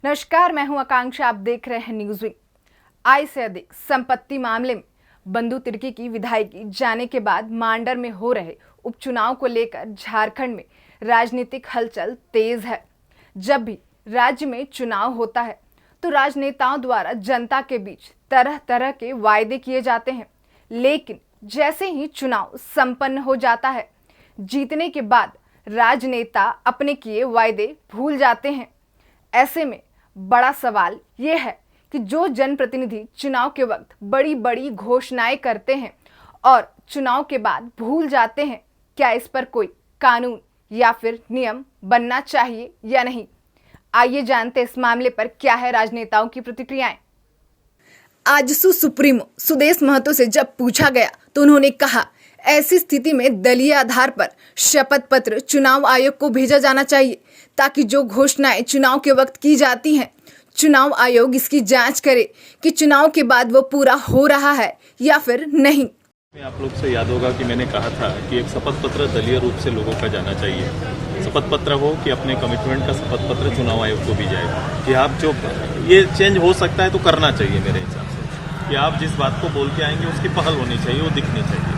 नमस्कार, मैं हूं आकांक्षा। आप देख रहे हैं न्यूज़ वीक। आय से अधिक संपत्ति मामले में बंधु तिर्की की विधायकी जाने के बाद मांडर में हो रहे उपचुनाव को लेकर झारखंड में राजनीतिक हलचल तेज है। जब भी राज्य में चुनाव होता है तो राजनेताओं द्वारा जनता के बीच तरह तरह के वायदे किए जाते हैं, लेकिन जैसे ही चुनाव संपन्न हो जाता है, जीतने के बाद राजनेता अपने किए वायदे भूल जाते हैं। ऐसे में बड़ा सवाल ये है कि जो जनप्रतिनिधि चुनाव के वक्त बड़ी बड़ी घोषणाएं करते हैं और चुनाव के बाद भूल जाते हैं, क्या इस पर कोई कानून या फिर नियम बनना चाहिए या नहीं? आइए जानते इस मामले पर क्या है राजनेताओं की प्रतिक्रियाएं। आजसू सुप्रीमो सुदेश महतो से जब पूछा गया तो उन्होंने कहा, ऐसी स्थिति में दलीय आधार पर शपथ पत्र चुनाव आयोग को भेजा जाना चाहिए ताकि जो घोषणाएं चुनाव के वक्त की जाती हैं, चुनाव आयोग इसकी जांच करे कि चुनाव के बाद वो पूरा हो रहा है या फिर नहीं। आप लोग से याद होगा कि मैंने कहा था कि एक शपथ पत्र दलीय रूप से लोगों का जाना चाहिए। शपथ पत्र हो कि अपने कमिटमेंट का शपथ पत्र चुनाव आयोग को भी जाए कि आप जो ये चेंज हो सकता है तो करना चाहिए मेरे हिसाब से, कि आप जिस बात को बोल के आएंगे उसकी पहल होनी चाहिए, वो दिखनी चाहिए।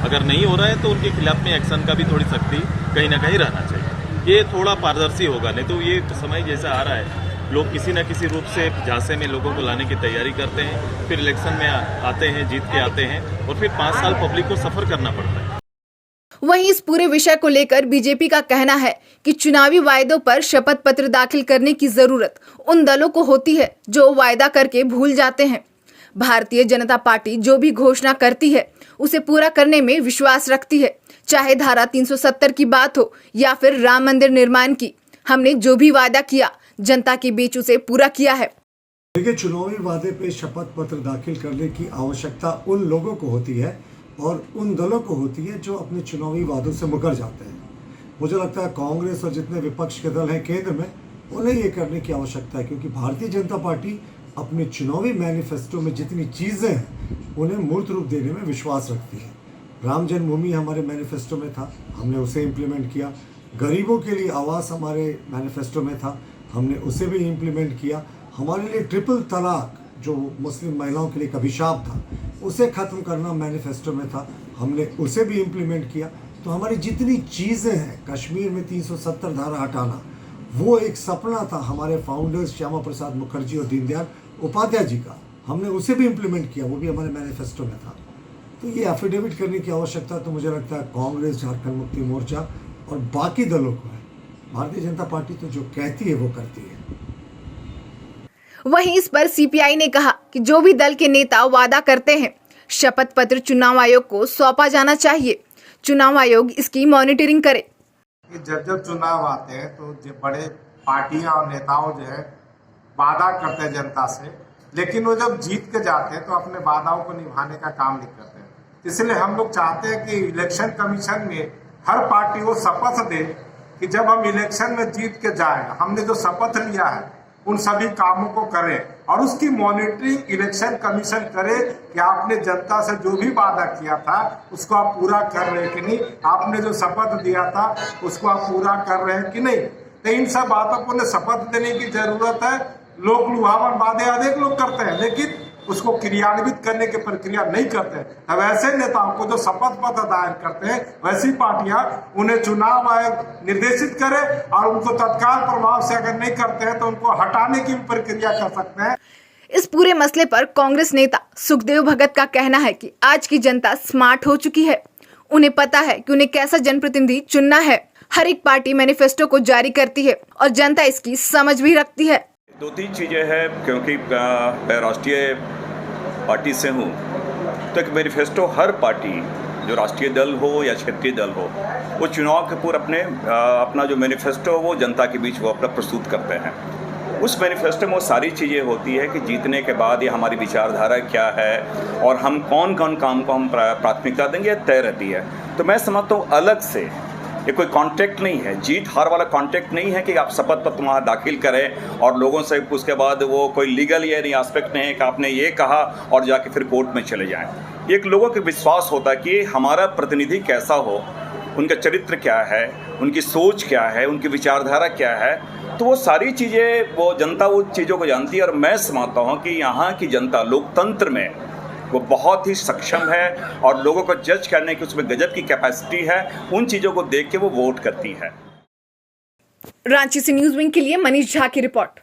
अगर नहीं हो रहा है तो उनके खिलाफ में एक्शन का भी थोड़ी सख्ती कहीं ना कहीं रहना चाहिए। ये थोड़ा पारदर्शी होगा, नहीं तो ये समय जैसा आ रहा है, लोग किसी न किसी रूप से झांसे में लोगों को लाने की तैयारी करते हैं, फिर इलेक्शन में आते हैं, जीत के आते हैं और फिर 5 साल पब्लिक को सफर करना पड़ता है। वहीं इस पूरे विषय को लेकर बीजेपी का कहना है कि चुनावी वायदों पर शपथ पत्र दाखिल करने की जरूरत उन दलों को होती है जो वायदा करके भूल जाते हैं। भारतीय जनता पार्टी जो भी घोषणा करती है उसे पूरा करने में विश्वास रखती है, चाहे धारा 370 की बात हो या फिर राम मंदिर निर्माण की। हमने जो भी वादा किया जनता के बीच उसे पूरा किया है। देखिए, चुनावी वादे पे शपथ पत्र दाखिल करने की आवश्यकता उन लोगों को होती है और उन दलों को होती है जो अपने चुनावी वादों से मुकर जाते हैं। मुझे लगता है कांग्रेस और जितने विपक्ष के दल हैं केंद्र में, उन्हें ये करने की आवश्यकता है, क्योंकि भारतीय जनता पार्टी अपने चुनावी मैनिफेस्टो में जितनी चीज़ें हैं उन्हें मूर्त रूप देने में विश्वास रखती है। राम जन्मभूमि हमारे मैनिफेस्टो में था, हमने उसे इम्प्लीमेंट किया। गरीबों के लिए आवास हमारे मैनिफेस्टो में था, हमने उसे भी इम्प्लीमेंट किया। हमारे लिए ट्रिपल तलाक, जो मुस्लिम महिलाओं के लिए एक अभिशाप था, उसे ख़त्म करना मैनिफेस्टो में था, हमने उसे भी इम्प्लीमेंट किया। तो हमारी जितनी चीज़ें हैं, कश्मीर में 370 धारा हटाना, वो एक सपना था हमारे फाउंडर्स श्यामा प्रसाद मुखर्जी और दीनदयाल उपाध्याय जी का, हमने उसे भी इम्प्लीमेंट किया, वो भी हमारे मैनिफेस्टो में था। तो ये एफिडेविट करने की आवश्यकता तो मुझे लगता है कांग्रेस, झारखंड मुक्ति मोर्चा और बाकी दलों को है। भारतीय जनता पार्टी तो जो कहती है वो करती है। वहीं इस पर सीपीआई ने कहा कि जो भी दल के नेता वादा करते हैं, शपथ पत्र चुनाव आयोग को सौंपा जाना चाहिए। चुनाव आयोग इसकी मॉनिटरिंग करे। जब चुनाव आते हैं तो जो बड़े पार्टियां और नेताओं जो है वादा करते हैं जनता से, लेकिन वो जब जीत के जाते हैं तो अपने वादाओं को निभाने का काम नहीं करते हैं। इसलिए हम लोग चाहते हैं कि इलेक्शन कमीशन में हर पार्टी को शपथ दे कि जब हम इलेक्शन में जीत के जाएं, हमने जो शपथ लिया है उन सभी कामों को करें और उसकी मॉनिटरिंग इलेक्शन कमीशन करे कि आपने जनता से जो भी वादा किया था उसको आप पूरा कर रहे हैं कि नहीं, आपने जो शपथ दिया था उसको आप पूरा कर रहे हैं कि नहीं। तो इन सब बातों को शपथ देने की जरूरत है। लोग लुभावन वादे अधिक लोग करते हैं, लेकिन उसको क्रियान्वित करने की प्रक्रिया नहीं करते। अब ऐसे नेताओं को जो शपथ पत्र दायर करते हैं, वैसी पार्टियां उन्हें चुनाव आयोग निर्देशित करे और उनको तत्काल प्रभाव से अगर नहीं करते हैं तो उनको हटाने की प्रक्रिया कर सकते हैं। इस पूरे मसले पर कांग्रेस नेता सुखदेव भगत का कहना है कि आज की जनता स्मार्ट हो चुकी है, उन्हें पता है कि उन्हें कैसा जनप्रतिनिधि चुनना है। हर एक पार्टी मैनिफेस्टो को जारी करती है और जनता इसकी समझ भी रखती है। 2-3 चीज़ें हैं, क्योंकि मैं राष्ट्रीय पार्टी से हूँ तो एक मैनिफेस्टो हर पार्टी, जो राष्ट्रीय दल हो या क्षेत्रीय दल हो, वो चुनाव के पूर्व अपना जो मैनिफेस्टो वो जनता के बीच वो अपना प्रस्तुत करते हैं। उस मैनिफेस्टो में वो सारी चीज़ें होती है कि जीतने के बाद ये हमारी विचारधारा क्या है और हम कौन कौन काम को हम प्राथमिकता देंगे, तय रहती है। तो मैं समझता हूँ अलग से ये कोई कॉन्ट्रैक्ट नहीं है, जीत हार वाला कॉन्ट्रैक्ट नहीं है कि आप शपथ पत्र वहाँ दाखिल करें और लोगों से उसके बाद वो कोई लीगल ये नहीं एस्पेक्ट नहीं है कि आपने ये कहा और जाके फिर कोर्ट में चले जाएं। ये एक लोगों के विश्वास होता है कि हमारा प्रतिनिधि कैसा हो उनका चरित्र क्या है, उनकी सोच क्या है, उनकी विचारधारा क्या है, तो वो सारी चीज़ें वो जनता वो चीज़ों को जानती है। और मैं समझता हूँ कि यहाँ की जनता लोकतंत्र में वो बहुत ही सक्षम है और लोगों को जज करने की उसमें गजब की कैपेसिटी है। उन चीज़ों को देख के वो वोट करती है। रांची से न्यूज विंग के लिए मनीष झा की रिपोर्ट।